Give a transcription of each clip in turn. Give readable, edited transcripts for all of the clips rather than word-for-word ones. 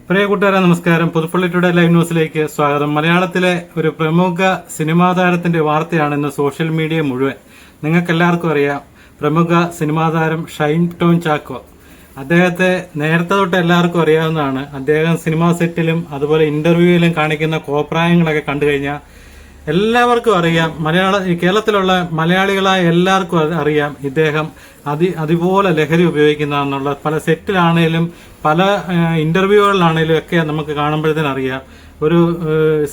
പ്രിയ കൂട്ടുകാരെ നമസ്കാരം. Puthuppally today live ന്യൂസിലേക്ക് സ്വാഗതം. മലയാളത്തിലെ ഒരു പ്രമുഖ സിനിമാ താരത്തിന്റെ വാർത്തയാണ് ഇന്ന് സോഷ്യൽ മീഡിയ മുഴുവൻ. നിങ്ങൾക്ക് എല്ലാവർക്കും അറിയാം, പ്രമുഖ സിനിമാ താരം ഷൈൻ ടോം ചാക്കോ. അദ്ദേഹത്തെ നേരത്തെ തൊട്ട് എല്ലാവർക്കും അറിയാവുന്നതാണ്. അദ്ദേഹം സിനിമാ സെറ്റിലും അതുപോലെ ഇന്റർവ്യൂവിലും കാണിക്കുന്ന കോപ്രായങ്ങളൊക്കെ കണ്ടു കഴിഞ്ഞാൽ എല്ലാവർക്കും അറിയാം. കേരളത്തിലുള്ള മലയാളികളായ എല്ലാവർക്കും അറിയാം ഇദ്ദേഹം അതുപോലെ ലഹരി ഉപയോഗിക്കുന്നതെന്നുള്ള. പല സെറ്റിലാണേലും പല ഇന്റർവ്യൂകളിലാണേലും ഒക്കെ നമുക്ക് കാണുമ്പോഴത്തേനും അറിയാം. ഒരു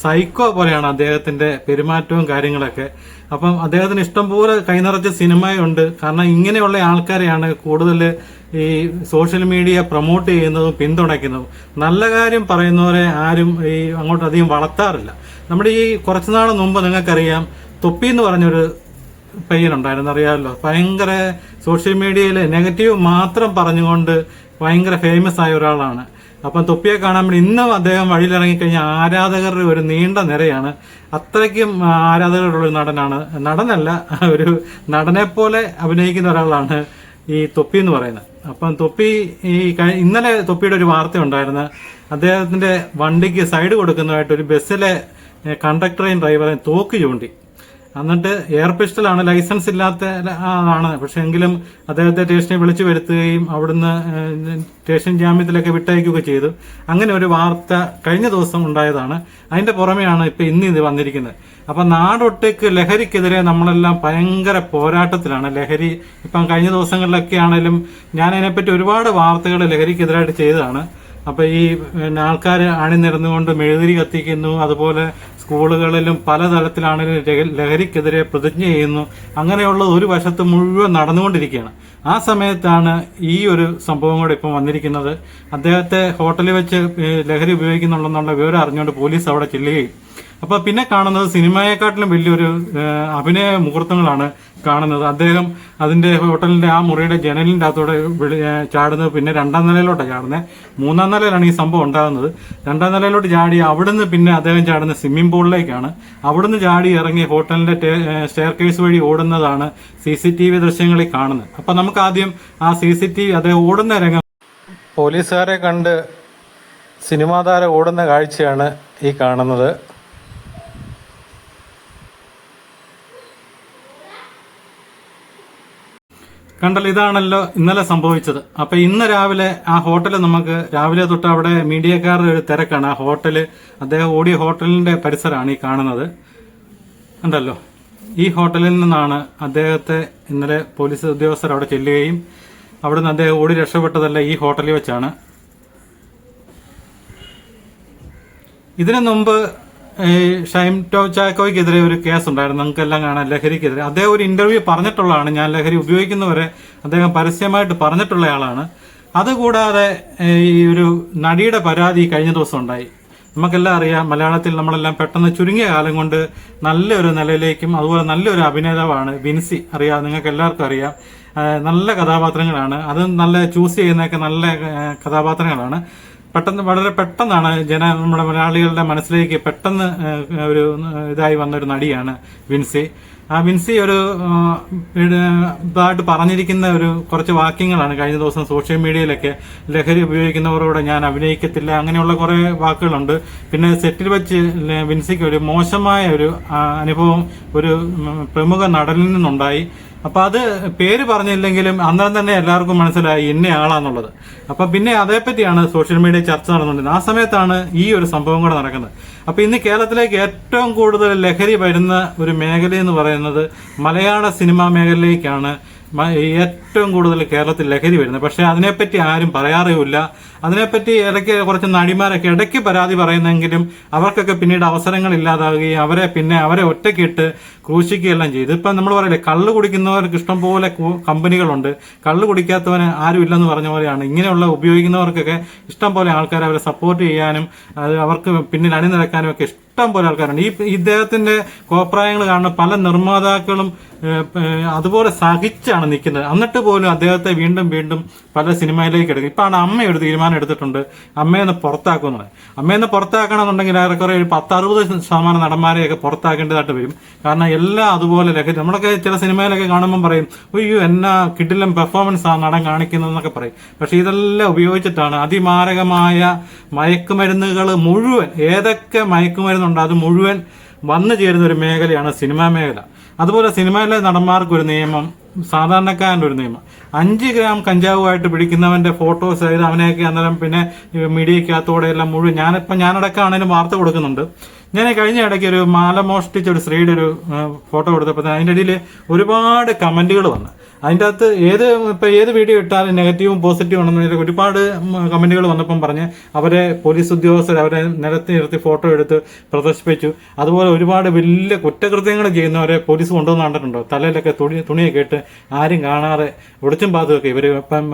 സൈക്കോ പോലെയാണ് അദ്ദേഹത്തിന്റെ പെരുമാറ്റവും കാര്യങ്ങളൊക്കെ. അപ്പം അദ്ദേഹത്തിന് ഇഷ്ടംപോലെ കൈനിറച്ച സിനിമയുണ്ട്. കാരണം ഇങ്ങനെയുള്ള ആൾക്കാരെയാണ് കൂടുതൽ ഈ സോഷ്യൽ മീഡിയ പ്രൊമോട്ട് ചെയ്യുന്നതും പിന്തുണയ്ക്കുന്നതും. നല്ല കാര്യം പറയുന്നവരെ ആരും അങ്ങോട്ട് അധികം വളർത്താറില്ല. നമ്മുടെ ഈ കുറച്ചുനാൾ മുമ്പ് നിങ്ങൾക്കറിയാം, തൊപ്പി എന്ന് പറഞ്ഞൊരു പയ്യനുണ്ടായിരുന്നു, അറിയാമല്ലോ. ഭയങ്കര സോഷ്യൽ മീഡിയയിൽ നെഗറ്റീവ് മാത്രം പറഞ്ഞുകൊണ്ട് ഭയങ്കര ഫേമസ് ആയ ഒരാളാണ്. അപ്പം തൊപ്പിയെ കാണാൻ വേണ്ടി ഇന്നും അദ്ദേഹം വഴിയിലിറങ്ങിക്കഴിഞ്ഞാൽ ആരാധകരുടെ ഒരു നീണ്ട നിരയാണ്. അത്രയ്ക്കും ആരാധകരുള്ള നടനല്ല, ഒരു നടനെ പോലെ അഭിനയിക്കുന്ന ഒരാളാണ് ഈ തൊപ്പി എന്ന് പറയുന്നത്. അപ്പം തൊപ്പി ഇന്നലെ തൊപ്പിയുടെ ഒരു വാർത്ത ഉണ്ടായിരുന്നു. അദ്ദേഹത്തിന്റെ വണ്ടിക്ക് സൈഡ് കൊടുക്കുന്നതായിട്ട് ഒരു ബസ്സിലെ കണ്ടക്ടറേയും ഡ്രൈവറേയും തോക്ക് ചൂണ്ടി. എന്നിട്ട് എയർ പിസ്റ്റലാണ്, ലൈസൻസ് ഇല്ലാത്ത ആണ്. പക്ഷെ എങ്കിലും അദ്ദേഹത്തെ സ്റ്റേഷനിൽ വിളിച്ചു വരുത്തുകയും അവിടുന്ന് സ്റ്റേഷൻ ജാമ്യത്തിലൊക്കെ വിട്ടയക്കുകയൊക്കെ ചെയ്തു. അങ്ങനെ ഒരു വാർത്ത കഴിഞ്ഞ ദിവസം ഉണ്ടായതാണ്. അതിന്റെ പുറമെയാണ് ഇന്ന് ഇത് വന്നിരിക്കുന്നത്. അപ്പൊ നാടൊട്ടേക്ക് ലഹരിക്കെതിരെ നമ്മളെല്ലാം ഭയങ്കര പോരാട്ടത്തിലാണ്. ലഹരി ഇപ്പം കഴിഞ്ഞ ദിവസങ്ങളിലൊക്കെ ആണെങ്കിലും ഞാൻ അതിനെപ്പറ്റി ഒരുപാട് വാർത്തകൾ ലഹരിക്കെതിരായിട്ട് ചെയ്തതാണ്. അപ്പൊ ഈ ആൾക്കാർ അണിനിരന്നുകൊണ്ട് മെഴുതിരി കത്തിക്കുന്നു, അതുപോലെ സ്കൂളുകളിലും പലതരത്തിലാണെങ്കിലും ലഹരിക്കെതിരെ പ്രതിജ്ഞ ചെയ്യുന്നു. അങ്ങനെയുള്ള ഒരു വശത്ത് മുഴുവൻ നടന്നുകൊണ്ടിരിക്കുകയാണ്. ആ സമയത്താണ് ഈ ഒരു സംഭവം കൂടെ ഇപ്പം വന്നിരിക്കുന്നത്. അദ്ദേഹത്തെ ഹോട്ടലിൽ വെച്ച് ലഹരി ഉപയോഗിക്കുന്നുണ്ടെന്നുള്ള വിവരം അറിഞ്ഞുകൊണ്ട് പോലീസ് അവിടെ ചെല്ലുകയും അപ്പൊ പിന്നെ കാണുന്നത് സിനിമയെക്കാട്ടിലും വലിയൊരു അഭിനയ മുഹൂർത്തങ്ങളാണ് കാണുന്നത്. അദ്ദേഹം അതിന്റെ ഹോട്ടലിന്റെ ആ മുറിയുടെ ജനലിന്റെ അകത്തോടെ ചാടുന്നത്. പിന്നെ 2ാം നിലയിലോട്ടാണ് ചാടുന്നത്. 3ാം നിലയിലാണ് ഈ സംഭവം ഉണ്ടാകുന്നത്. 2ാം നിലയിലോട്ട് ചാടി അവിടുന്ന് പിന്നെ അദ്ദേഹം ചാടുന്ന സ്വിമ്മിംഗ് പൂളിലേക്കാണ്. അവിടുന്ന് ചാടി ഇറങ്ങി ഹോട്ടലിന്റെ സ്റ്റെയർ കേസ് വഴി ഓടുന്നതാണ് CCTV ദൃശ്യങ്ങളിൽ കാണുന്നത്. അപ്പൊ നമുക്ക് ആദ്യം ആ CCTV അദ്ദേഹം ഓടുന്ന രംഗം, പോലീസുകാരെ കണ്ട് സിനിമാ താരം ഓടുന്ന കാഴ്ചയാണ് ഈ കാണുന്നത്. കണ്ടല്ലോ, ഇതാണല്ലോ ഇന്നലെ സംഭവിച്ചത്. അപ്പൊ ഇന്ന് രാവിലെ ആ ഹോട്ടൽ, നമുക്ക് രാവിലെ തൊട്ട് അവിടെ മീഡിയക്കാരുടെ ഒരു തിരക്കാണ്. ആ ഹോട്ടല്, അദ്ദേഹം ഓടിയ ഹോട്ടലിന്റെ പരിസരമാണ് ഈ കാണുന്നത്. കണ്ടല്ലോ, ഈ ഹോട്ടലിൽ നിന്നാണ് അദ്ദേഹത്തെ ഇന്നലെ പോലീസ് ഉദ്യോഗസ്ഥർ അവിടെ ചെല്ലുകയും അവിടുന്ന് അദ്ദേഹം ഓടി രക്ഷപ്പെട്ടതല്ല ഈ ഹോട്ടലിൽ വെച്ചാണ്. ഇതിനു മുമ്പ് ഷൈൻ ടോം ചാക്കോയ്ക്കെതിരെ ഒരു കേസ് ഉണ്ടായിരുന്നു, നമുക്കെല്ലാം കാണാം, ലഹരിക്കെതിരെ. അദ്ദേഹം ഒരു ഇന്റർവ്യൂ പറഞ്ഞിട്ടുള്ളതാണ്, ഞാൻ ലഹരി ഉപയോഗിക്കുന്നവരെ അദ്ദേഹം പരസ്യമായിട്ട് പറഞ്ഞിട്ടുള്ള ആളാണ്. അതുകൂടാതെ ഈ ഒരു നടിയുടെ പരാതി കഴിഞ്ഞ ദിവസം ഉണ്ടായി. നമുക്കെല്ലാം അറിയാം, മലയാളത്തിൽ നമ്മളെല്ലാം പെട്ടെന്ന് ചുരുങ്ങിയ കാലം കൊണ്ട് നല്ലൊരു നിലയിലേക്കും അതുപോലെ നല്ലൊരു അഭിനേതാവാണ് വിൻസി. അറിയാം, നിങ്ങൾക്ക് എല്ലാവർക്കും അറിയാം. നല്ല കഥാപാത്രങ്ങളാണ്, അത് നല്ല ചൂസ് ചെയ്യുന്നതൊക്കെ നല്ല കഥാപാത്രങ്ങളാണ്. വളരെ പെട്ടെന്നാണ് നമ്മുടെ മലയാളികളുടെ മനസ്സിലേക്ക് പെട്ടെന്ന് ഒരു ഇതായി വന്നൊരു നടിയാണ് വിൻസി. ആ വിൻസി ഒരു ഇതായിട്ട് പറഞ്ഞിരിക്കുന്ന ഒരു കുറച്ച് വാക്യങ്ങളാണ് കഴിഞ്ഞ ദിവസം സോഷ്യൽ മീഡിയയിലൊക്കെ. ലഹരി ഉപയോഗിക്കുന്നവരോട് ഞാൻ അഭിനയിക്കത്തില്ല, അങ്ങനെയുള്ള കുറെ വാക്കുകളുണ്ട്. പിന്നെ സെറ്റിൽ വെച്ച് വിൻസിക്ക് ഒരു മോശമായ ഒരു അനുഭവം ഒരു പ്രമുഖ നടനിൽ നിന്നുണ്ടായി. അപ്പൊ അത് പേര് പറഞ്ഞില്ലെങ്കിലും അന്നേരം തന്നെ എല്ലാവർക്കും മനസ്സിലായി ഇന്ന ആളാന്നുള്ളത്. അപ്പൊ പിന്നെ അതേപ്പറ്റിയാണ് സോഷ്യൽ മീഡിയ ചർച്ച നടന്നുകൊണ്ടിരുന്നത്. ആ സമയത്താണ് ഈ ഒരു സംഭവം കൂടെ നടക്കുന്നത്. അപ്പൊ ഇന്ന് കേരളത്തിലേക്ക് ഏറ്റവും കൂടുതൽ ലഹരി വരുന്ന ഒരു മേഖല എന്ന് പറയുന്നത് മലയാള സിനിമാ മേഖലയിലേക്കാണ് ഏറ്റവും കൂടുതൽ കേരളത്തിൽ ലഹരി വരുന്നത്. പക്ഷെ അതിനെപ്പറ്റി ആരും പറയാറുമില്ല. അതിനെപ്പറ്റി ഇടയ്ക്ക് കുറച്ച് നടിമാരൊക്കെ ഇടയ്ക്ക് പരാതി പറയുന്നെങ്കിലും അവർക്കൊക്കെ പിന്നീട് അവസരങ്ങൾ ഇല്ലാതാവുകയും അവരെ ഒറ്റയ്ക്കിട്ട് ക്രൂശിക്കുകയെല്ലാം ചെയ്തു. ഇപ്പം നമ്മൾ പറയില്ലേ, കള്ള് കുടിക്കുന്നവർക്ക് ഇഷ്ടം പോലെ കമ്പനികളുണ്ട്, കള്ള് കുടിക്കാത്തവന് ആരും ഇല്ലെന്ന് പറഞ്ഞ പോലെയാണ്. ഇങ്ങനെയുള്ള ഉപയോഗിക്കുന്നവർക്കൊക്കെ ഇഷ്ടം പോലെ ആൾക്കാർ അവരെ സപ്പോർട്ട് ചെയ്യാനും അവർക്ക് പിന്നിൽ അണിനിരക്കാനും ഒക്കെ ഇഷ്ടം പോലെ ആൾക്കാരുണ്ട്. ഇദ്ദേഹത്തിന്റെ കോപ്രായങ്ങൾ കാണുന്ന പല നിർമ്മാതാക്കളും അതുപോലെ സഹിച്ചാണ് നിൽക്കുന്നത്. എന്നിട്ട് പോലും അദ്ദേഹത്തെ വീണ്ടും വീണ്ടും പല സിനിമയിലേക്ക് എടുക്കും. ഇപ്പാണ് അമ്മ ഒരു തീരുമാനം എടുത്തിട്ടുണ്ട്, അമ്മയെന്ന് പുറത്താക്കുന്നത്. അമ്മയെന്ന് പുറത്താക്കണമെന്നുണ്ടെങ്കിൽ ഏറെക്കുറെ 10-60% നടന്മാരെയൊക്കെ പുറത്താക്കേണ്ടതായിട്ട് വരും. കാരണം എല്ലാം അതുപോലെ ലഹരി. നമ്മളൊക്കെ ചില സിനിമയിലൊക്കെ കാണുമ്പോൾ പറയും, അയ്യോ എന്നാ കിടിലം പെർഫോമൻസ് ആ നടൻ കാണിക്കുന്നതെന്നൊക്കെ പറയും. പക്ഷെ ഇതെല്ലാം ഉപയോഗിച്ചിട്ടാണ് അതിമാരകമായ മയക്കുമരുന്നുകൾ മുഴുവൻ, ഏതൊക്കെ മയക്കുമരുന്നുണ്ടോ അത് മുഴുവൻ വന്നു ചേരുന്ന ഒരു മേഖലയാണ് സിനിമാ മേഖല. അതുപോലെ സിനിമയിലെ നടന്മാർക്ക് ഒരു നിയമം, സാധാരണക്കാരൻ്റെ ഒരു നിയമം. 5 ഗ്രാം കഞ്ചാവുമായിട്ട് പിടിക്കുന്നവന്റെ ഫോട്ടോസ് ആയത് അവനെയൊക്കെ അന്നേരം പിന്നെ മീഡിയക്കകത്തോടെ എല്ലാം മുഴുവൻ ഞാനടക്കമാണെങ്കിലും വാർത്ത കൊടുക്കുന്നുണ്ട്. ഞാൻ കഴിഞ്ഞ ഇടയ്ക്ക് ഒരു മാല മോഷ്ടിച്ച ഒരു സ്ത്രീയുടെ ഒരു ഫോട്ടോ കൊടുത്തപ്പോൾ അതിൻ്റെ ഇടയിൽ ഒരുപാട് കമന്റുകൾ വന്നു. അതിൻ്റെ അകത്ത് ഏത് വീഡിയോ ഇട്ടാലും നെഗറ്റീവും പോസിറ്റീവും ആണെന്ന് ഒരുപാട് കമന്റുകൾ വന്നപ്പം പറഞ്ഞ് അവരെ പോലീസ് ഉദ്യോഗസ്ഥർ അവരെ നിർത്തി ഫോട്ടോ എടുത്ത് പ്രദർശിപ്പിച്ചു. അതുപോലെ ഒരുപാട് വലിയ കുറ്റകൃത്യങ്ങൾ ചെയ്യുന്നവരെ പോലീസ് കൊണ്ടുവന്ന് കണ്ടിട്ടുണ്ടോ? തലയിലൊക്കെ തുണിയൊക്കെ ഇട്ട് ആരും കാണാതെ ഒളിച്ചും പാതുമൊക്കെ ഇവർ ഇപ്പം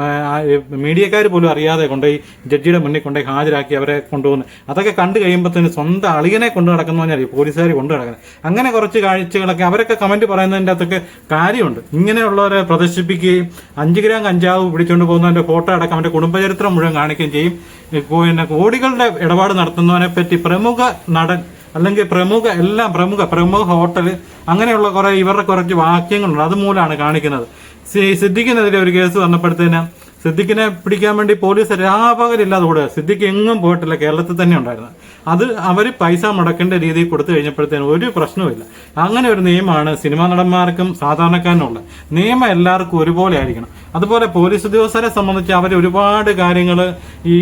മീഡിയക്കാർ പോലും അറിയാതെ കൊണ്ടുപോയി ജഡ്ജിയുടെ മുന്നിൽ കൊണ്ടുപോയി ഹാജരാക്കി അവരെ കൊണ്ടുപോകുന്നു. അതൊക്കെ കണ്ടു കഴിയുമ്പോഴത്തേന് സ്വന്തം അളിയനെ കൊണ്ടു നടക്കുന്നവരറിയും പോലീസുകാർ കൊണ്ടു നടക്കുന്നത്. അങ്ങനെ കുറച്ച് കാഴ്ചകളൊക്കെ അവരൊക്കെ കമന്റ് പറയുന്നതിൻ്റെ അകത്തൊക്കെ കാര്യമുണ്ട്. ഇങ്ങനെയുള്ളവരെ പ്രദർശിപ്പിക്കുകയും 5 ഗ്രാം കഞ്ചാവ് പിടിച്ചുകൊണ്ട് പോകുന്നതിന്റെ ഫോട്ടോ അടക്കം അവന്റെ കുടുംബചരിത്രം മുഴുവൻ കാണിക്കുകയും ചെയ്യും. പിന്നെ കോടികളുടെ ഇടപാട് നടത്തുന്നവനെ പറ്റി പ്രമുഖ നടൻ അല്ലെങ്കിൽ പ്രമുഖ ഹോട്ടൽ അങ്ങനെയുള്ള ഇവരുടെ കുറച്ച് വാക്യങ്ങളുണ്ട്. അതുമൂലമാണ് കാണിക്കുന്നത്. സിദ്ദിഖിനെതിരെ ഒരു കേസ് വന്നപ്പോഴത്തേന് സിദ്ദിഖിനെ പിടിക്കാൻ വേണ്ടി പോലീസ് രാപകലില്ലാതെ ഓടുക. സിദ്ദിഖ് എങ്ങും പോയിട്ടില്ല, കേരളത്തിൽ തന്നെ ഉണ്ടായിരുന്നു. അത് അവർ പൈസ മുടക്കേണ്ട രീതിയിൽ കൊടുത്തു കഴിഞ്ഞപ്പോഴത്തേനും ഒരു പ്രശ്നവുമില്ല. അങ്ങനെ ഒരു നിയമമാണ് സിനിമാ നടന്മാർക്കും സാധാരണക്കാരനുള്ളത്. നിയമം എല്ലാവർക്കും ഒരുപോലെ ആയിരിക്കണം. അതുപോലെ പോലീസ് ഉദ്യോഗസ്ഥരെ സംബന്ധിച്ച് അവർ ഒരുപാട് കാര്യങ്ങൾ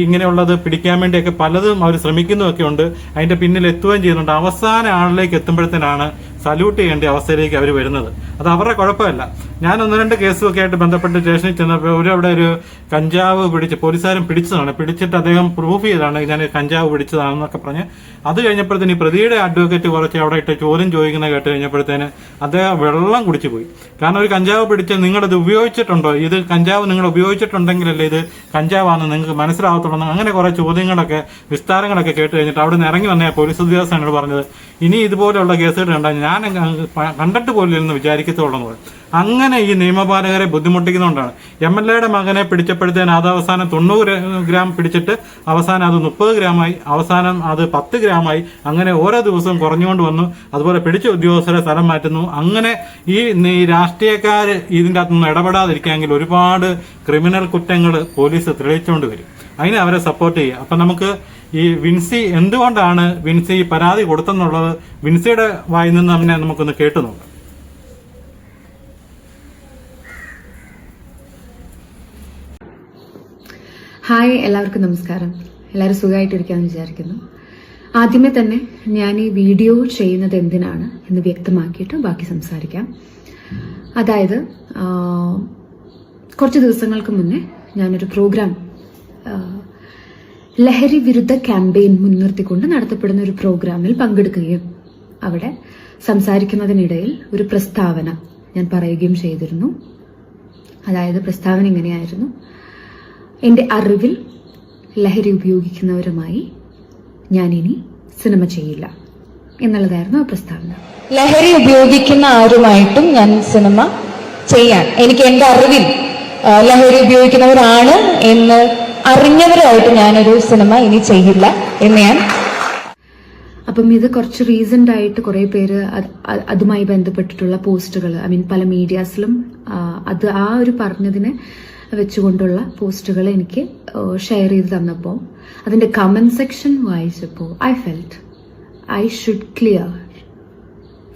ഇങ്ങനെയുള്ളത് പിടിക്കാൻ വേണ്ടിയൊക്കെ പലതും അവർ ശ്രമിക്കുന്നതൊക്കെ ഉണ്ട്. അതിന്റെ പിന്നിൽ എത്തുകയും ചെയ്യുന്നുണ്ട്. അവസാന ആളിലേക്ക് എത്തുമ്പോഴത്തേനാണ് സല്യൂട്ട് ചെയ്യേണ്ട അവസ്ഥയിലേക്ക് അവർ വരുന്നത്. അത് അവരുടെ കുഴപ്പമല്ല. ഞാൻ 1-2 കേസുമൊക്കെ ആയിട്ട് ബന്ധപ്പെട്ട് സ്റ്റേഷനിൽ ചെന്നപ്പോൾ അവിടെ ഒരു കഞ്ചാവ് പോലീസുകാരൻ പിടിച്ചതാണ്. പിടിച്ചിട്ട് അദ്ദേഹം പ്രൂഫ് ചെയ്താണ് ഞാൻ കഞ്ചാവ് പിടിച്ചതാണെന്നൊക്കെ പറഞ്ഞ്. അത് കഴിഞ്ഞപ്പോഴത്തേന് ഈ പ്രതിയുടെ അഡ്വക്കേറ്റ് കുറച്ച് അവിടെ ഇട്ട് ചോദ്യം ചോദിക്കുന്നത് കേട്ട് കഴിഞ്ഞപ്പോഴത്തേന് അദ്ദേഹം വെള്ളം കുടിച്ചു പോയി. കാരണം ഒരു കഞ്ചാവ് പിടിച്ച് നിങ്ങളിത് ഉപയോഗിച്ചിട്ടുണ്ടോ, ഇത് കഞ്ചാവ് നിങ്ങൾ ഉപയോഗിച്ചിട്ടുണ്ടെങ്കിലല്ലേ ഇത് കഞ്ചാവാണെന്ന് നിങ്ങൾക്ക് മനസ്സിലാവത്തുള്ളൂ. അങ്ങനെ കുറെ ചോദ്യങ്ങളൊക്കെ വിസ്താരങ്ങളൊക്കെ കേട്ട് കഴിഞ്ഞിട്ട് അവിടെ നിന്ന് ഇറങ്ങി വന്ന പോലീസ് ഉദ്യോഗസ്ഥനോട് പറഞ്ഞത് ഇനി ഇതുപോലെയുള്ള കേസുകൾ കണ്ടാൽ ഞാൻ കണ്ടിട്ട് പോലില്ലെന്ന് വിചാരിക്കത്തുള്ളൂ. അങ്ങനെ ഈ നിയമപാലകരെ ബുദ്ധിമുട്ടിക്കുന്നതുകൊണ്ടാണ്. MLA മകനെ പിടിച്ചപ്പോഴത്തേന് അത് അവസാനം 90 ഗ്രാം പിടിച്ചിട്ട് അവസാനം അത് 30 ഗ്രാമായി, അവസാനം അത് 10 ഗ്രാമായി. അങ്ങനെ ഓരോ ദിവസവും കുറഞ്ഞുകൊണ്ട് വന്നു. അതുപോലെ പിടിച്ച ഉദ്യോഗസ്ഥരെ സ്ഥലം മാറ്റുന്നു. അങ്ങനെ ഈ രാഷ്ട്രീയക്കാർ ഇതിൻ്റെ അകത്തൊന്നും ഇടപെടാതിരിക്കാമെങ്കിൽ ഒരുപാട് ക്രിമിനൽ കുറ്റങ്ങൾ പോലീസ് തെളിയിച്ചുകൊണ്ട് വരും. അതിനെ അവരെ സപ്പോർട്ട് ചെയ്യുക. അപ്പം നമുക്ക് ഈ വിൻസി എന്തുകൊണ്ടാണ് വിൻസി പരാതി കൊടുത്തെന്നുള്ളത് വിൻസിയുടെ വായിൽ നിന്ന് തന്നെ നമുക്കൊന്ന് കേട്ടു നോക്കാം. ഹായ്, എല്ലാവർക്കും നമസ്കാരം. എല്ലാവരും സുഖമായിട്ടിരിക്കാമെന്ന് വിചാരിക്കുന്നു. ആദ്യമേ തന്നെ ഞാൻ ഈ വീഡിയോ ചെയ്യുന്നത് എന്തിനാണ് എന്ന് വ്യക്തമാക്കിയിട്ട് ബാക്കി സംസാരിക്കാം. അതായത് കുറച്ച് ദിവസങ്ങൾക്ക് മുന്നേ ഞാനൊരു പ്രോഗ്രാം, ലഹരി വിരുദ്ധ ക്യാമ്പയിൻ മുൻനിർത്തിക്കൊണ്ട് നടത്തപ്പെടുന്ന ഒരു പ്രോഗ്രാമിൽ പങ്കെടുക്കുകയും അവിടെ സംസാരിക്കുന്നതിനിടയിൽ ഒരു പ്രസ്താവന ഞാൻ പറയുകയും ചെയ്തിരുന്നു. അതായത് പ്രസ്താവന ഇങ്ങനെയായിരുന്നു: എന്റെ അറിവിൽ ലഹരി ഉപയോഗിക്കുന്നവരുമായി ഞാൻ ഇനി സിനിമ ചെയ്യില്ല എന്നുള്ളതായിരുന്നു ആ പ്രസ്താവന. ലഹരി ഉപയോഗിക്കുന്ന ആരുമായിട്ടും ഞാൻ സിനിമ ചെയ്യാൻ, എനിക്ക് എന്റെ അറിവിൽ ലഹരി ഉപയോഗിക്കുന്നവരാണ് എന്ന് അറിഞ്ഞവരായിട്ട് ഞാനൊരു സിനിമ ഇനി ചെയ്യില്ല എന്ന് ഞാൻ. അപ്പം ഇത് കുറച്ച് റീസെന്റ് ആയിട്ട് കുറെ പേര് അതുമായി ബന്ധപ്പെട്ടിട്ടുള്ള പോസ്റ്റുകൾ, പല മീഡിയാസിലും അത് ആ ഒരു പറഞ്ഞതിനെ വെച്ചുകൊണ്ടുള്ള പോസ്റ്റുകൾ എനിക്ക് ഷെയർ ചെയ്ത് തന്നപ്പോൾ അതിന്റെ കമന്റ് സെക്ഷൻ വായിച്ചപ്പോൾ I felt I should clear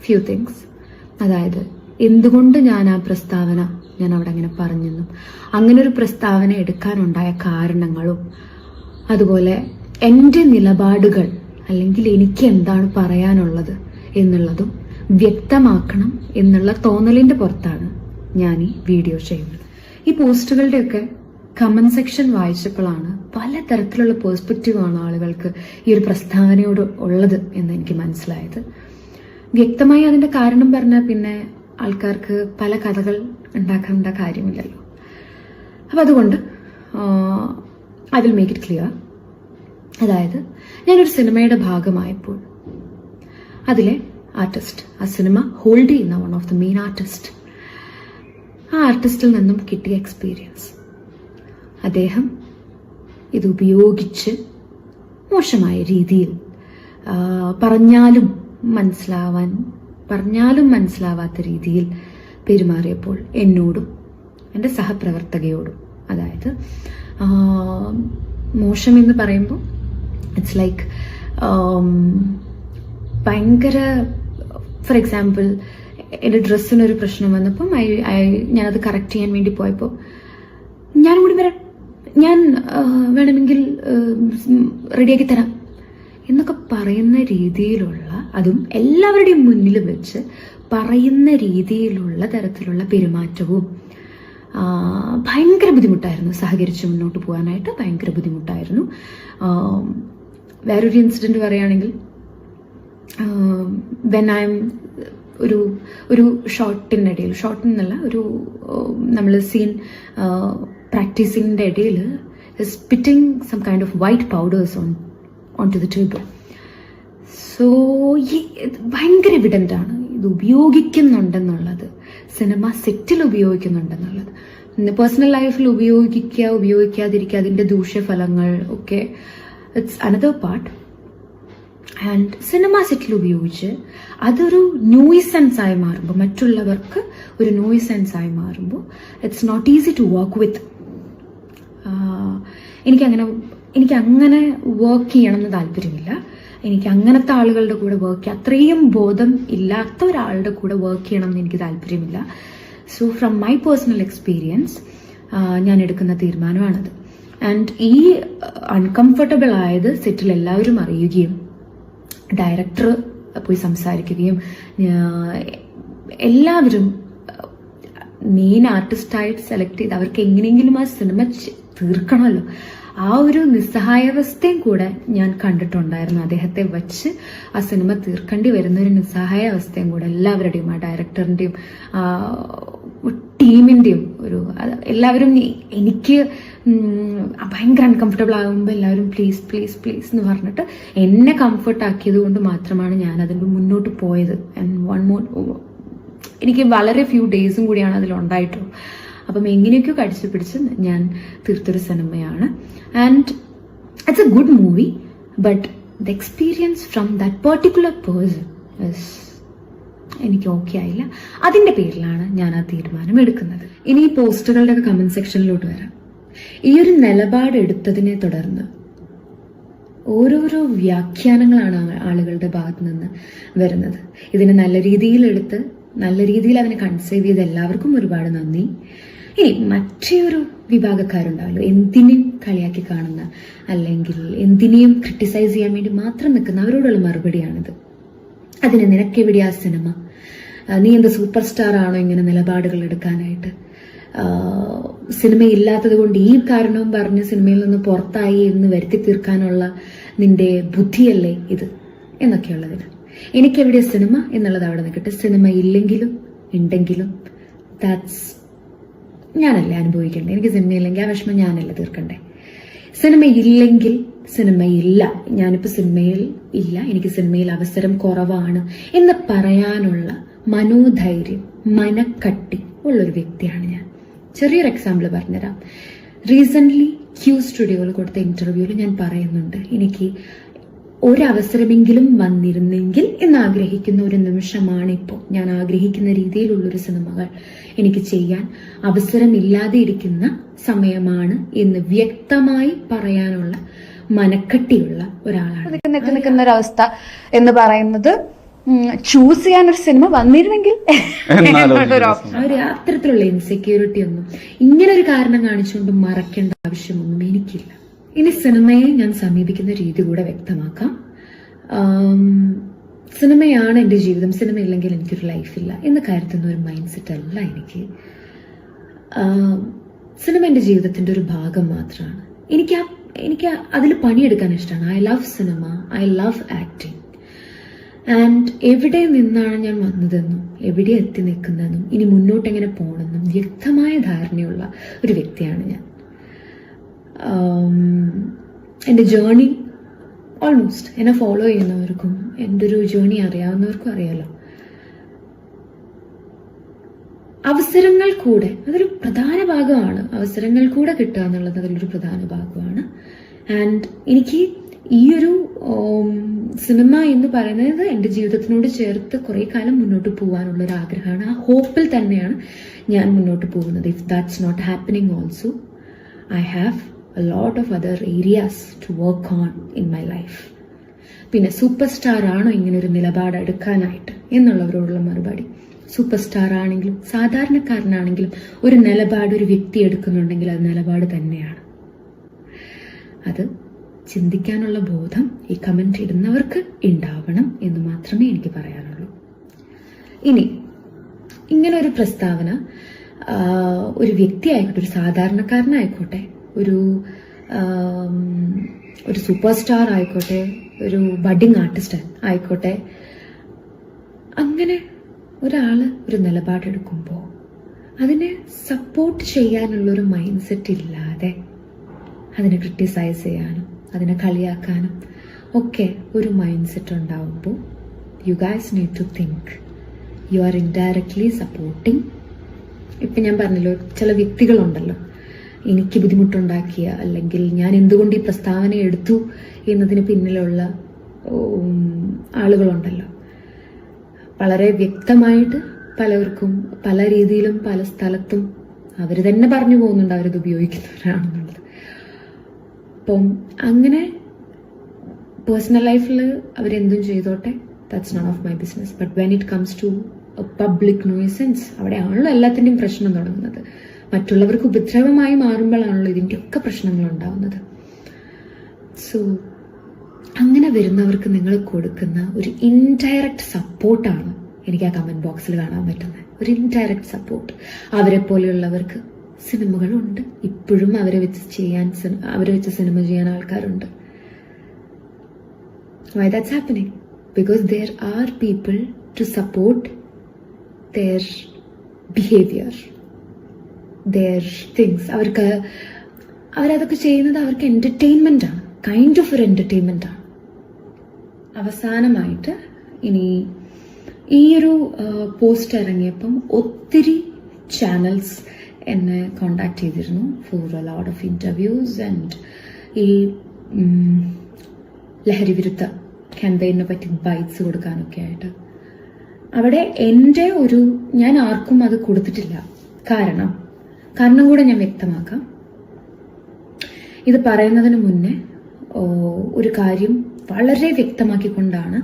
few things. അതായത് എന്തുകൊണ്ട് ഞാൻ ആ പ്രസ്താവന ഞാൻ അവിടെ അങ്ങനെ പറഞ്ഞെന്നും അങ്ങനെ ഒരു പ്രസ്താവന എടുക്കാനുണ്ടായ കാരണങ്ങളും അതുപോലെ എൻ്റെ നിലപാടുകൾ അല്ലെങ്കിൽ എനിക്ക് എന്താണ് പറയാനുള്ളത് എന്നുള്ളതും വ്യക്തമാക്കണം എന്നുള്ള തോന്നലിന്റെ പുറത്താണ് ഞാൻ ഈ വീഡിയോ ചെയ്യുന്നത്. ഈ പോസ്റ്റുകളുടെയൊക്കെ കമന്റ് സെക്ഷൻ വായിച്ചപ്പോഴാണ് പലതരത്തിലുള്ള പെർസ്പെക്റ്റീവാണ് ആളുകൾക്ക് ഈ ഒരു പ്രസ്താവനയോട് ഉള്ളത് എന്ന് എനിക്ക് മനസ്സിലായത്. വ്യക്തമായി അതിന്റെ കാരണം പറഞ്ഞാൽ പിന്നെ ആൾക്കാർക്ക് പല കഥകൾ ഉണ്ടാക്കേണ്ട കാര്യമില്ലല്ലോ. അപ്പം അതുകൊണ്ട് I will make it clear. അതായത് ഞാനൊരു സിനിമയുടെ ഭാഗമായപ്പോൾ അതിലെ ആർട്ടിസ്റ്റ്, ആ സിനിമ ഹോൾഡ് ചെയ്യുന്ന one of the main artist, ആ ആർട്ടിസ്റ്റിൽ നിന്നും കിട്ടിയ എക്സ്പീരിയൻസ്, അദ്ദേഹം ഇത് ഉപയോഗിച്ച് മോശമായ രീതിയിൽ പറഞ്ഞാലും മനസ്സിലാവാത്ത രീതിയിൽ പെരുമാറിയപ്പോൾ എന്നോടും എൻ്റെ സഹപ്രവർത്തകയോടും, അതായത് മോശമെന്ന് പറയുമ്പോൾ ഇറ്റ്സ് ലൈക്ക് ഭയങ്കര, ഫോർ എക്സാമ്പിൾ എൻ്റെ ഡ്രസ്സിനൊരു പ്രശ്നം വന്നപ്പം ഞാനത് കറക്റ്റ് ചെയ്യാൻ വേണ്ടി പോയപ്പോൾ ഞാനും കൂടി വരാം, ഞാൻ വേണമെങ്കിൽ റെഡിയാക്കി തരാം എന്നൊക്കെ പറയുന്ന രീതിയിലുള്ള, അതും എല്ലാവരുടെയും മുന്നിൽ വെച്ച് പറയുന്ന രീതിയിലുള്ള തരത്തിലുള്ള പെരുമാറ്റവും ഭയങ്കര ബുദ്ധിമുട്ടായിരുന്നു. സഹകരിച്ച് മുന്നോട്ട് പോകാനായിട്ട് ഭയങ്കര ബുദ്ധിമുട്ടായിരുന്നു. വേറൊരു ഇൻസിഡൻറ്റ് പറയുകയാണെങ്കിൽ, വെൻ ഐ എം ഒരു ഷോട്ടിനിടയിൽ, ഷോട്ടിനല്ല, ഒരു നമ്മൾ സീൻ പ്രാക്ടീസിങ്ങിൻ്റെ ഇടയിൽ spitting some kind of white powders on to the table. So ഭയങ്കര എവിഡൻ്റ് ആണ് ഇത് ഉപയോഗിക്കുന്നുണ്ടെന്നുള്ളത്, സിനിമ സെറ്റിൽ ഉപയോഗിക്കുന്നുണ്ടെന്നുള്ളത്. പേഴ്സണൽ ലൈഫിൽ ഉപയോഗിക്കാതിരിക്കുക, അതിൻ്റെ ദൂഷ്യഫലങ്ങൾ ഒക്കെ it's another part. And cinema സെറ്റിൽ ഉപയോഗിച്ച് അതൊരു നോയ്സൻസ് ആയി മാറുമ്പോൾ, മറ്റുള്ളവർക്ക് ഒരു നോയ്സൻസ് ആയി മാറുമ്പോൾ it's not easy to work with. എനിക്കങ്ങനെ വർക്ക് ചെയ്യണമെന്ന് താല്പര്യമില്ല. എനിക്ക് അങ്ങനത്തെ ആളുകളുടെ കൂടെ അത്രയും ബോധം ഇല്ലാത്ത ഒരാളുടെ കൂടെ വർക്ക് ചെയ്യണമെന്ന് എനിക്ക് താല്പര്യമില്ല. So from my personal experience ഞാൻ എടുക്കുന്ന തീരുമാനമാണത്. ആൻഡ് ഈ അൺകംഫർട്ടബിൾ ആയത് സെറ്റിൽ എല്ലാവരും അറിയുകയും ഡയറക്ടർ പോയി സംസാരിക്കുകയും എല്ലാവരും മെയിൻ ആർട്ടിസ്റ്റായിട്ട് സെലക്ട് ചെയ്ത് അവർക്ക് എങ്ങനെയെങ്കിലും ആ സിനിമ തീർക്കണമല്ലോ, ആ ഒരു നിസ്സഹായാവസ്ഥയും കൂടെ ഞാൻ കണ്ടിട്ടുണ്ടായിരുന്നു. അദ്ദേഹത്തെ വച്ച് ആ സിനിമ തീർക്കേണ്ടി വരുന്ന ഒരു നിസ്സഹായ അവസ്ഥയും കൂടെ എല്ലാവരുടെയും, ആ ഡയറക്ടറിൻ്റെയും ടീമിൻ്റെയും എല്ലാവരും എനിക്ക് ഭയങ്കര അൺകംഫർട്ടബിൾ ആകുമ്പോൾ എല്ലാവരും പ്ലീസ് പ്ലീസ് പ്ലീസ് എന്ന് പറഞ്ഞിട്ട് എന്നെ കംഫർട്ട് ആക്കിയത് കൊണ്ട് മാത്രമാണ് ഞാൻ അതിൻ്റെ മുന്നോട്ട് പോയത്. ആൻഡ് എനിക്ക് വളരെ ഫ്യൂ ഡേയ്സും കൂടിയാണ് അതിലുണ്ടായിട്ടുള്ളൂ. അപ്പം എങ്ങനെയൊക്കെയോ കടിച്ചു പിടിച്ച് ഞാൻ തീർത്തൊരു സിനിമയാണ്. And it's A good movie, but the experience from that particular person എനിക്ക് ഓക്കെ ആയില്ല. അതിൻ്റെ പേരിലാണ് ഞാൻ ആ തീരുമാനം എടുക്കുന്നത്. ഇനി ഈ പോസ്റ്ററുകളുടെ ഒക്കെ കമന്റ് സെക്ഷനിലോട്ട് വരാം. ഈ ഒരു നിലപാട് എടുത്തതിനെ തുടർന്ന് ഓരോരോ വ്യാഖ്യാനങ്ങളാണ് ആളുകളുടെ ഭാഗത്ത് നിന്ന് വരുന്നത്. ഇതിനെ നല്ല രീതിയിൽ എടുത്ത് നല്ല രീതിയിൽ അവനെ കൺസീവ് ചെയ്ത് എല്ലാവർക്കും ഒരുപാട് നന്ദി. ഇനി മറ്റൊരു വിഭാഗക്കാരുണ്ടാവല്ലോ, എന്തിനും കളിയാക്കി കാണുന്ന, അല്ലെങ്കിൽ എന്തിനേയും ക്രിട്ടിസൈസ് ചെയ്യാൻ വേണ്ടി മാത്രം നിൽക്കുന്ന അവരോടുള്ള മറുപടിയാണിത്. അതിന് നിനക്കെവിടെയാ സിനിമ? നീ എന്താ സൂപ്പർ സ്റ്റാർ ആണോ ഇങ്ങനെ നിലപാടുകൾ എടുക്കാനായിട്ട്? സിനിമയില്ലാത്തത് കൊണ്ട് ഈ കാരണവും പറഞ്ഞ് സിനിമയിൽ നിന്ന് പുറത്തായി എന്ന് വരുത്തി തീർക്കാനുള്ള നിന്റെ ബുദ്ധിയല്ലേ ഇത് എന്നൊക്കെയുള്ളതിന് എനിക്കെവിടെ സിനിമ എന്നുള്ളത് അവിടെ നിൽക്കട്ടെ. സിനിമ ഇല്ലെങ്കിലും ഉണ്ടെങ്കിലും ദാറ്റ്സ് ഞാനല്ലേ അനുഭവിക്കണ്ടേ. എനിക്ക് സിനിമയില്ലെങ്കിൽ ആ വിഷമം ഞാനല്ലേ തീർക്കണ്ടേ. സിനിമയില്ലെങ്കിൽ സിനിമയില്ല, ഞാനിപ്പോൾ സിനിമയിൽ ഇല്ല, എനിക്ക് സിനിമയിൽ അവസരം കുറവാണ് എന്ന് പറയാനുള്ള മനോധൈര്യം, മനക്കട്ടി ഉള്ളൊരു വ്യക്തിയാണ് ഞാൻ. ചെറിയൊരു എക്സാമ്പിൾ പറഞ്ഞുതരാം. റീസെൻ്റ്ലി ക്യൂ സ്റ്റുഡിയോയിൽ കൊടുത്ത ഇന്റർവ്യൂവിൽ ഞാൻ പറയുന്നുണ്ട്, എനിക്ക് ഒരവസരമെങ്കിലും വന്നിരുന്നെങ്കിൽ എന്നാഗ്രഹിക്കുന്ന ഒരു നിമിഷമാണ് ഇപ്പോൾ. ഞാൻ ആഗ്രഹിക്കുന്ന രീതിയിലുള്ളൊരു സിനിമകൾ എനിക്ക് ചെയ്യാൻ അവസരമില്ലാതെ ഇരിക്കുന്ന സമയമാണ് എന്ന് വ്യക്തമായി പറയാനുള്ള മനക്കട്ടിയുള്ള ഒരാളാണ്. നിൽക്കുന്ന ഒരവസ്ഥ എന്ന് പറയുന്നത് ചൂസ് ചെയ്യാൻ ഒരു സിനിമ വന്നിരുന്നെങ്കിൽ ഒരു അത്തരത്തിലുള്ള ഇൻസെക്യൂരിറ്റി ഒന്നും ഇങ്ങനെ ഒരു കാരണം കാണിച്ചുകൊണ്ട് മറക്കേണ്ട ആവശ്യമൊന്നും എനിക്കില്ല. ഇനി സിനിമയെ ഞാൻ സമീപിക്കുന്ന രീതി കൂടെ വ്യക്തമാക്കാം. സിനിമയാണ് എൻ്റെ ജീവിതം, സിനിമ ഇല്ലെങ്കിൽ എനിക്കൊരു ലൈഫില്ല എന്ന് കരുതുന്ന ഒരു മൈൻഡ് സെറ്റ് അല്ല എനിക്ക്. സിനിമ എൻ്റെ ജീവിതത്തിൻ്റെ ഒരു ഭാഗം മാത്രമാണ്. എനിക്ക് അതിൽ പണിയെടുക്കാൻ ഇഷ്ടമാണ്. I love cinema, I love acting. And എവിടെ നിന്നാണ് ഞാൻ വന്നതെന്നും എവിടെ എത്തി നിൽക്കുന്നതെന്നും ഇനി മുന്നോട്ട് എങ്ങനെ പോകണമെന്നും വ്യക്തമായ ധാരണയുള്ള ഒരു വ്യക്തിയാണ് ഞാൻ. എൻ്റെ ജേർണി ഓൾമോസ്റ്റ് എന്നെ ഫോളോ ചെയ്യുന്നവർക്കും എൻ്റെ ഒരു ജേർണി അറിയാവുന്നവർക്കും അറിയാലോ. അവസരങ്ങൾ കൂടെ അതൊരു പ്രധാന ഭാഗമാണ്. അവസരങ്ങൾ കൂടെ കിട്ടുക എന്നുള്ളത് അതിലൊരു പ്രധാന ഭാഗമാണ്. ആൻഡ് എനിക്ക് ഈ ഒരു സിനിമ എന്ന് പറയുന്നത് എൻ്റെ ജീവിതത്തിനോട് ചേർത്ത് കുറേ കാലം മുന്നോട്ട് പോകാനുള്ള ഒരു ആഗ്രഹമാണ്. ആ ഹോപ്പിൽ തന്നെയാണ് ഞാൻ മുന്നോട്ട് പോകുന്നത്. If that's not happening also, I have a lot of other areas to work on in my life. പിന്നെ സൂപ്പർ സ്റ്റാർ ആണോ ഇങ്ങനെ ഒരു നിലപാട് എടുക്കാനായിട്ട് എന്നുള്ളവരോടുള്ള മറുപടി, സൂപ്പർ സ്റ്റാർ ആണെങ്കിലും സാധാരണക്കാരനാണെങ്കിലും ഒരു നിലപാട് ഒരു വ്യക്തി എടുക്കുന്നുണ്ടെങ്കിൽ അത് നിലപാട് തന്നെയാണ്. അത് ചിന്തിക്കാനുള്ള ബോധം ഈ കമന്റ് ഇടുന്നവർക്ക് ഉണ്ടാവണം എന്ന് മാത്രമേ എനിക്ക് പറയാനുള്ളൂ. ഇനി ഇങ്ങനെ ഒരു പ്രസ്താവന ഒരു വ്യക്തി ആയിക്കോട്ടെ, ഒരു സാധാരണക്കാരനായിക്കോട്ടെ, ഒരു സൂപ്പർ സ്റ്റാർ ആയിക്കോട്ടെ, ഒരു ബഡിങ് ആർട്ടിസ്റ്റ് ആയിക്കോട്ടെ, അങ്ങനെ ഒരാള് ഒരു നിലപാടെടുക്കുമ്പോൾ അതിനെ സപ്പോർട്ട് ചെയ്യാനുള്ളൊരു മൈൻഡ് സെറ്റ് ഇല്ലാതെ അതിനെ ക്രിട്ടിസൈസ് ചെയ്യാനും അതിനെ കളിയാക്കാനും ഒക്കെ ഒരു മൈൻഡ് സെറ്റ് ഉണ്ടാവുമ്പോൾ you guys need to think you are indirectly supporting. ഇപ്പം ഞാൻ പറഞ്ഞല്ലോ, ചില വ്യക്തികളുണ്ടല്ലോ എനിക്ക് ബുദ്ധിമുട്ടുണ്ടാക്കിയ, അല്ലെങ്കിൽ ഞാൻ എന്തുകൊണ്ട് ഈ പ്രസ്താവന എടുത്തു എന്നതിന് പിന്നിലുള്ള ആളുകളുണ്ടല്ലോ. വളരെ വ്യക്തമായിട്ട് പലർക്കും പല രീതിയിലും പല സ്ഥലത്തും അവർ തന്നെ പറഞ്ഞു പോകുന്നുണ്ട് അവരത് ഉപയോഗിക്കുന്നവരാണെന്നുള്ളത്. അപ്പം അങ്ങനെ പേഴ്സണൽ ലൈഫിൽ അവരെന്തും ചെയ്തോട്ടെ, that's not of my business. But when it comes to public nuisance, അവിടെയാണല്ലോ എല്ലാത്തിൻ്റെയും പ്രശ്നം തുടങ്ങുന്നത്. മറ്റുള്ളവർക്ക് ഉപദ്രവമായി മാറുമ്പോഴാണല്ലോ ഇതിൻ്റെയൊക്കെ പ്രശ്നങ്ങൾ ഉണ്ടാവുന്നത്. സോ അങ്ങനെ വരുന്നവർക്ക് നിങ്ങൾ കൊടുക്കുന്ന ഒരു ഇൻഡയറക്റ്റ് സപ്പോർട്ടാണ് എനിക്ക് ആ കമന്റ് ബോക്സിൽ കാണാൻ പറ്റുന്നത്. ഒരു ഇൻഡയറക്റ്റ് സപ്പോർട്ട്. അവരെ പോലെയുള്ളവർക്ക് സിനിമകളുണ്ട്, ഇപ്പോഴും അവരെ വെച്ച് സിനിമ ചെയ്യാൻ ആൾക്കാരുണ്ട്. Why that's happening? Because there are people to support their behavior, their things. അവരതൊക്കെ ചെയ്യുന്നത് അവർക്ക് എന്റർടൈൻമെന്റ് ആണ്, കൈൻഡ് ഓഫ് ഒരു എന്റർടൈൻമെന്റ് ആണ്. അവസാനമായിട്ട് ഇനി ഈ ഒരു പോസ്റ്റ് ഇറങ്ങിയപ്പം ഒത്തിരി ചാനൽസ് എന്നെ കോണ്ടാക്ട് ചെയ്തിരുന്നു for a lot of interviews and ഈ ലഹരി വിരുദ്ധ ക്യാമ്പയിനെ പറ്റി ബൈറ്റ്സ് കൊടുക്കാനൊക്കെ ആയിട്ട്. അവിടെ ഞാൻ ആർക്കും അത് കൊടുത്തിട്ടില്ല. കാരണം കൂടെ ഞാൻ വ്യക്തമാക്കാം. ഇത് പറയുന്നതിന് മുന്നേ ഒരു കാര്യം വളരെ വ്യക്തമാക്കിക്കൊണ്ടാണ്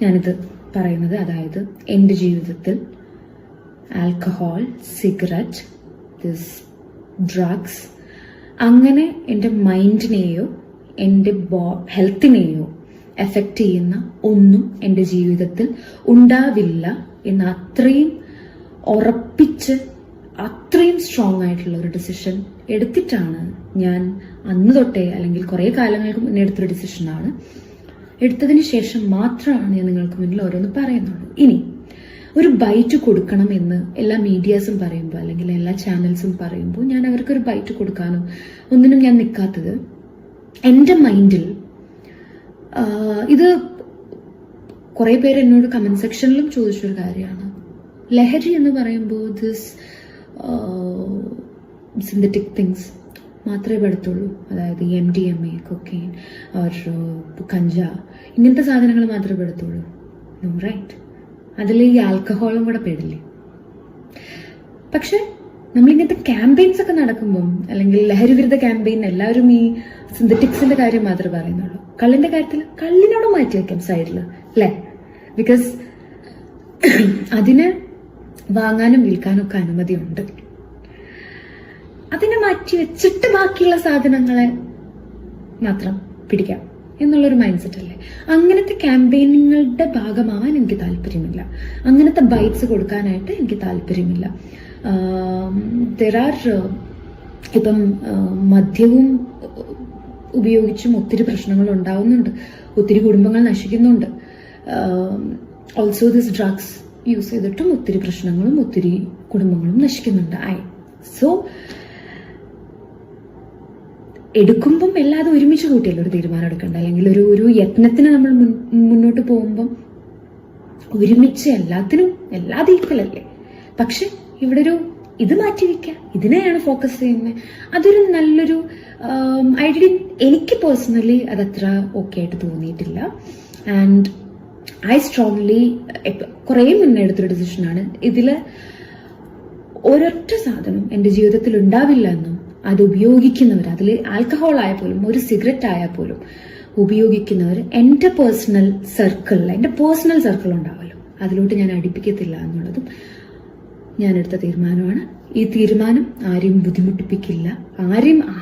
ഞാനിത് പറയുന്നത്. അതായത് എൻ്റെ ജീവിതത്തിൽ ആൽക്കഹോൾ, സിഗരറ്റ്, ഡ്രഗ്സ് അങ്ങനെ എൻ്റെ മൈൻഡിനെയോ എൻ്റെ ഹെൽത്തിനെയോ എഫക്റ്റ് ചെയ്യുന്ന ഒന്നും എൻ്റെ ജീവിതത്തിൽ ഉണ്ടാവില്ല എന്ന് അത്രയും ഉറപ്പിച്ച് അത്രയും സ്ട്രോങ് ആയിട്ടുള്ള ഒരു ഡിസിഷൻ എടുത്തിട്ടാണ് ഞാൻ അന്ന് തൊട്ടേ, അല്ലെങ്കിൽ കുറേ കാലങ്ങൾക്ക് മുന്നേ എടുത്തൊരു ഡിസിഷനാണ്. എടുത്തതിന് ശേഷം മാത്രമാണ് ഞാൻ നിങ്ങൾക്ക് മുന്നിൽ ഓരോന്ന് പറയുന്നുള്ളൂ. ഇനി ഒരു ബൈറ്റ് കൊടുക്കണം എന്ന് എല്ലാ മീഡിയാസും പറയുമ്പോൾ, അല്ലെങ്കിൽ എല്ലാ ചാനൽസും പറയുമ്പോൾ ഞാൻ അവർക്കൊരു ബൈറ്റ് കൊടുക്കാനോ ഒന്നിനും ഞാൻ നിൽക്കാത്തത്. എൻ്റെ മൈൻഡിൽ ഇത് കുറെ പേര് എന്നോട് കമന്റ് സെക്ഷനിലും ചോദിച്ചൊരു കാര്യമാണ്. ലഹരി എന്ന് പറയുമ്പോൾ സിന്തറ്റിക് തിങ്സ് മാത്രമേ പെടുത്തുള്ളൂ. അതായത് MDMA, കൊക്കെയിൻ, കഞ്ച, ഇങ്ങനത്തെ സാധനങ്ങൾ മാത്രമേ പെടുത്തുള്ളൂ. No, right? അതിൽ ഈ ആൽക്കഹോളും കൂടെ പെടില്ലേ? പക്ഷെ നമ്മളിങ്ങനത്തെ ക്യാമ്പയിൻസ് ഒക്കെ നടക്കുമ്പം, അല്ലെങ്കിൽ ലഹരി വിരുദ്ധ ക്യാമ്പയിൻ, എല്ലാവരും ഈ സിന്തറ്റിക്സിന്റെ കാര്യം മാത്രമേ പറയുന്നുള്ളൂ. കള്ളിന്റെ കാര്യത്തിൽ കള്ളിനോട് മാറ്റി വെക്കാം സൈഡിൽ, അല്ലേ? ബിക്കോസ് അതിന് വാങ്ങാനും വിൽക്കാനും ഒക്കെ അനുമതിയുണ്ട്. അതിനെ മാറ്റി വെച്ചിട്ട് ബാക്കിയുള്ള സാധനങ്ങളെ മാത്രം പിടിക്കാം എന്നുള്ളൊരു മൈൻഡ് സെറ്റ് അല്ലേ? അങ്ങനത്തെ ക്യാമ്പയിനുകളുടെ ഭാഗമാവാൻ എനിക്ക് താല്പര്യമില്ല. അങ്ങനത്തെ ബൈറ്റ്സ് കൊടുക്കാനായിട്ട് എനിക്ക് താല്പര്യമില്ല. ഇപ്പം മദ്യവും ഉപയോഗിച്ചും ഒത്തിരി പ്രശ്നങ്ങൾ ഉണ്ടാവുന്നുണ്ട്, ഒത്തിരി കുടുംബങ്ങൾ നശിക്കുന്നുണ്ട്. ഓൾസോ ദിസ് ഡ്രഗ്സ് യൂസ് ചെയ്തിട്ടും ഒത്തിരി പ്രശ്നങ്ങളും ഒത്തിരി കുടുംബങ്ങളും നശിക്കുന്നുണ്ട്. സോ എടുക്കുമ്പം എല്ലാതും ഒരുമിച്ച് കൂട്ടിയല്ലോ ഒരു തീരുമാനം എടുക്കണ്ട, അല്ലെങ്കിൽ ഒരു യത്നത്തിന് നമ്മൾ മുന്നോട്ട് പോകുമ്പം ഒരുമിച്ച് എല്ലാതും ഈക്വൽ അല്ലേ? പക്ഷെ ഇവിടെ ഇത് മാറ്റി വെക്കുക, ഇതിനെയാണ് ഫോക്കസ് ചെയ്യുന്നത്. അതൊരു നല്ലൊരു എനിക്ക് പേഴ്സണലി അതത്ര ഓക്കെ ആയിട്ട് തോന്നിയിട്ടില്ല. ആൻഡ് ഐ സ്ട്രോങ്ലി കുറേ മുന്നേ എടുത്തൊരു ഡിസിഷനാണ്. ഇതിൽ ഒരൊറ്റ സാധനം എൻ്റെ ജീവിതത്തിൽ ഉണ്ടാവില്ല എന്നും അത് ഉപയോഗിക്കുന്നവർ, അതിൽ ആൽക്കഹോൾ ആയാൽ പോലും ഒരു സിഗരറ്റ് ആയാൽ പോലും ഉപയോഗിക്കുന്നവർ എൻ്റെ പേഴ്സണൽ സർക്കിൾ ഉണ്ടാവുമല്ലോ, അതിലോട്ട് ഞാൻ അടുപ്പിക്കത്തില്ല എന്നുള്ളതും ഞാനെടുത്ത തീരുമാനമാണ്. ഈ തീരുമാനം ആരെയും ബുദ്ധിമുട്ടിപ്പിക്കില്ല,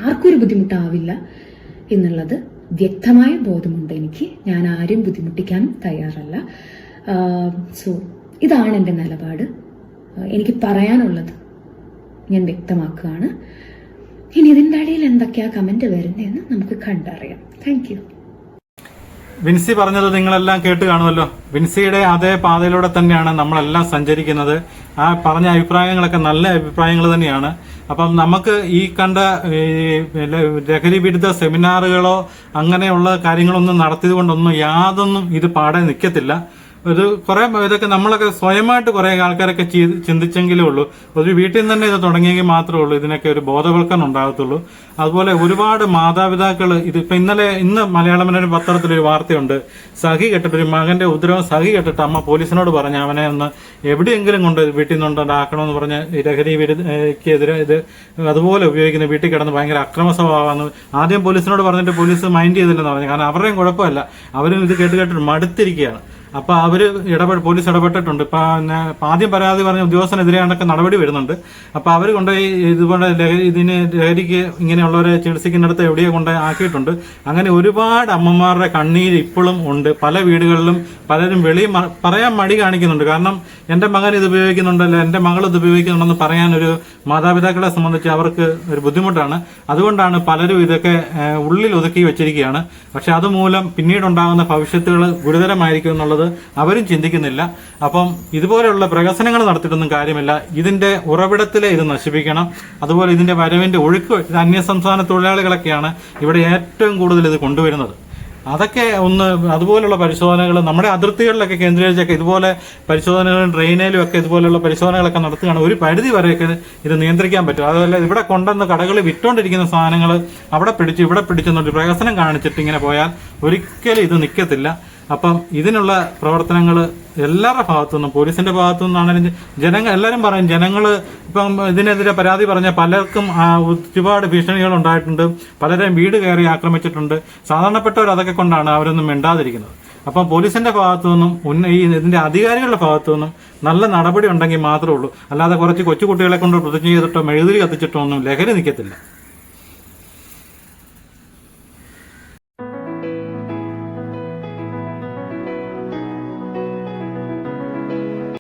ആർക്കും ഒരു ബുദ്ധിമുട്ടാവില്ല എന്നുള്ളത് വ്യക്തമായ ബോധമുണ്ട് എനിക്ക്. ഞാൻ ആരെയും ബുദ്ധിമുട്ടിക്കാനും തയ്യാറല്ല. സോ ഇതാണ് എൻ്റെ നിലപാട്. എനിക്ക് പറയാനുള്ളത് ഞാൻ വ്യക്തമാക്കുകയാണ്. ഇനി ഇതിൻ്റെ ഇടയിൽ എന്തൊക്കെയാ കമന്റ് വരുന്നതെന്ന് നമുക്ക് കണ്ടറിയാം. Thank you. വിൻസി പറഞ്ഞത് നിങ്ങളെല്ലാം കേട്ട് കാണുമല്ലോ. വിൻസിയുടെ അതേ പാതയിലൂടെ തന്നെയാണ് നമ്മളെല്ലാം സഞ്ചരിക്കുന്നത്. ആ പറഞ്ഞ അഭിപ്രായങ്ങളൊക്കെ നല്ല അഭിപ്രായങ്ങൾ തന്നെയാണ്. അപ്പം നമുക്ക് ഈ കണ്ട ലഹരി വിരുദ്ധ സെമിനാറുകളോ അങ്ങനെയുള്ള കാര്യങ്ങളൊന്നും നടത്തിയത് കൊണ്ടൊന്നും യാതൊന്നും ഇത് പാടെ നിൽക്കത്തില്ല. ഒരു കുറെ ഇതൊക്കെ നമ്മളൊക്കെ സ്വയമായിട്ട് കുറെ ആൾക്കാരൊക്കെ ചിന്തിച്ചെങ്കിലേ ഉള്ളൂ. ഒരു വീട്ടിൽ നിന്ന് തന്നെ ഇത് തുടങ്ങിയെങ്കിൽ മാത്രമേ ഉള്ളൂ ഇതിനൊക്കെ ഒരു ബോധവൽക്കരണം ഉണ്ടാകത്തുള്ളൂ. അതുപോലെ ഒരുപാട് മാതാപിതാക്കൾ ഇന്ന് മലയാള മനോരമ പത്രത്തിലൊരു വാർത്തയുണ്ട്. സഹി കെട്ടിട്ട് ഒരു മകന്റെ ഉപദ്രവം സഹി കെട്ടിട്ട് അമ്മ പോലീസിനോട് പറഞ്ഞു അവനെ ഒന്ന് എവിടെയെങ്കിലും കൊണ്ട് വീട്ടിൽ നിന്നുണ്ടാക്കണമെന്ന് പറഞ്ഞ് ലഹരി വിരുദ്ധക്കെതിരെ ഇത് അതുപോലെ ഉപയോഗിക്കുന്ന വീട്ടിൽ കിടന്ന് ഭയങ്കര അക്രമ സ്വഭാവമാണ്. ആദ്യം പോലീസിനോട് പറഞ്ഞിട്ട് പോലീസ് മൈൻഡ് ചെയ്തില്ലെന്ന് പറഞ്ഞു. കാരണം അവരുടെയും കുഴപ്പമല്ല, അവരും ഇത് കേട്ടിട്ട് മടുത്തിരിക്കുകയാണ്. അപ്പൊ അവര് പോലീസ് ഇടപെട്ടിട്ടുണ്ട്. ഇപ്പൊ ആദ്യം പരാതി പറഞ്ഞ ഉദ്യോഗസ്ഥനെതിരെയാണ്ടൊക്കെ നടപടി വരുന്നുണ്ട്. അപ്പൊ അവര് കൊണ്ടുപോയി ഇതുപോലെ ലഹരിക്ക് ഇങ്ങനെയുള്ളവരെ ചികിത്സിക്കുന്നിടത്ത് എവിടെയോ കൊണ്ടുപോയി ആക്കിയിട്ടുണ്ട്. അങ്ങനെ ഒരുപാട് അമ്മമാരുടെ കണ്ണീര് ഇപ്പോഴും ഉണ്ട്. പല വീടുകളിലും പലരും പറയാൻ മടി കാണിക്കുന്നുണ്ട്. കാരണം എന്റെ മകൻ ഇത് ഉപയോഗിക്കുന്നുണ്ടല്ലോ, എന്റെ മകൾ ഇത് ഉപയോഗിക്കുന്നുണ്ടെന്ന് പറയാൻ ഒരു മാതാപിതാക്കളെ സംബന്ധിച്ച് അവർക്ക് ഒരു ബുദ്ധിമുട്ടാണ്. അതുകൊണ്ടാണ് പലരും ഇതൊക്കെ ഉള്ളിൽ ഒതുക്കി വെച്ചിരിക്കുകയാണ്. പക്ഷെ അതുമൂലം പിന്നീടുണ്ടാകുന്ന ഭവിഷ്യത്തുകൾ ഗുരുതരമായിരിക്കും എന്നുള്ളത് അവരും ചിന്തിക്കുന്നില്ല. അപ്പം ഇതുപോലെയുള്ള പ്രകസനങ്ങൾ നടത്തിയിട്ടൊന്നും കാര്യമില്ല. ഇതിന്റെ ഉറവിടത്തിലെ ഇത് നശിപ്പിക്കണം. അതുപോലെ ഇതിന്റെ വരവിന്റെ ഒഴുക്ക് അന്യസംസ്ഥാന തൊഴിലാളികളൊക്കെയാണ് ഇവിടെ ഏറ്റവും കൂടുതൽ ഇത് കൊണ്ടുവരുന്നത്. അതൊക്കെ അതുപോലുള്ള പരിശോധനകൾ നമ്മുടെ അതിർത്തികളിലൊക്കെ കേന്ദ്രീകരിച്ചൊക്കെ ഇതുപോലെ പരിശോധനകളും ട്രെയിനിലും ഒക്കെ ഇതുപോലുള്ള പരിശോധനകളൊക്കെ നടത്തുകയാണ്. ഒരു പരിധി വരെയൊക്കെ ഇത് നിയന്ത്രിക്കാൻ പറ്റും. അതുപോലെ ഇവിടെ കൊണ്ടുവന്ന് കടകളിൽ വിറ്റുകൊണ്ടിരിക്കുന്ന സാധനങ്ങൾ അവിടെ പിടിച്ച് ഇവിടെ പിടിച്ചെന്നൊരു പ്രകസനം കാണിച്ചിട്ട് ഇങ്ങനെ പോയാൽ ഒരിക്കലും ഇത് നിൽക്കത്തില്ല. അപ്പം ഇതിനുള്ള പ്രവർത്തനങ്ങൾ എല്ലാവരുടെ ഭാഗത്തുനിന്നും പോലീസിന്റെ ഭാഗത്തുനിന്നാണെങ്കിലും എല്ലാവരും പറയും. ജനങ്ങൾ ഇപ്പം ഇതിനെതിരെ പരാതി പറഞ്ഞ പലർക്കും ഒരുപാട് ഭീഷണികൾ ഉണ്ടായിട്ടുണ്ട്. പലരെയും വീട് കയറി ആക്രമിച്ചിട്ടുണ്ട്. സാധാരണപ്പെട്ടവർ അതൊക്കെ കൊണ്ടാണ് അവരൊന്നും മിണ്ടാതിരിക്കുന്നത്. അപ്പം പോലീസിന്റെ ഭാഗത്തു നിന്നും ഇതിന്റെ അധികാരികളുടെ ഭാഗത്തു നിന്നും നല്ല നടപടി ഉണ്ടെങ്കിൽ മാത്രമേ ഉള്ളൂ. അല്ലാതെ കുറച്ച് കൊച്ചുകുട്ടികളെ കൊണ്ട് പ്രതിജ്ഞ ചെയ്തിട്ടോ മെഴുതിരി കത്തിച്ചിട്ടോ ഒന്നും ലഹരി നിൽക്കത്തില്ല.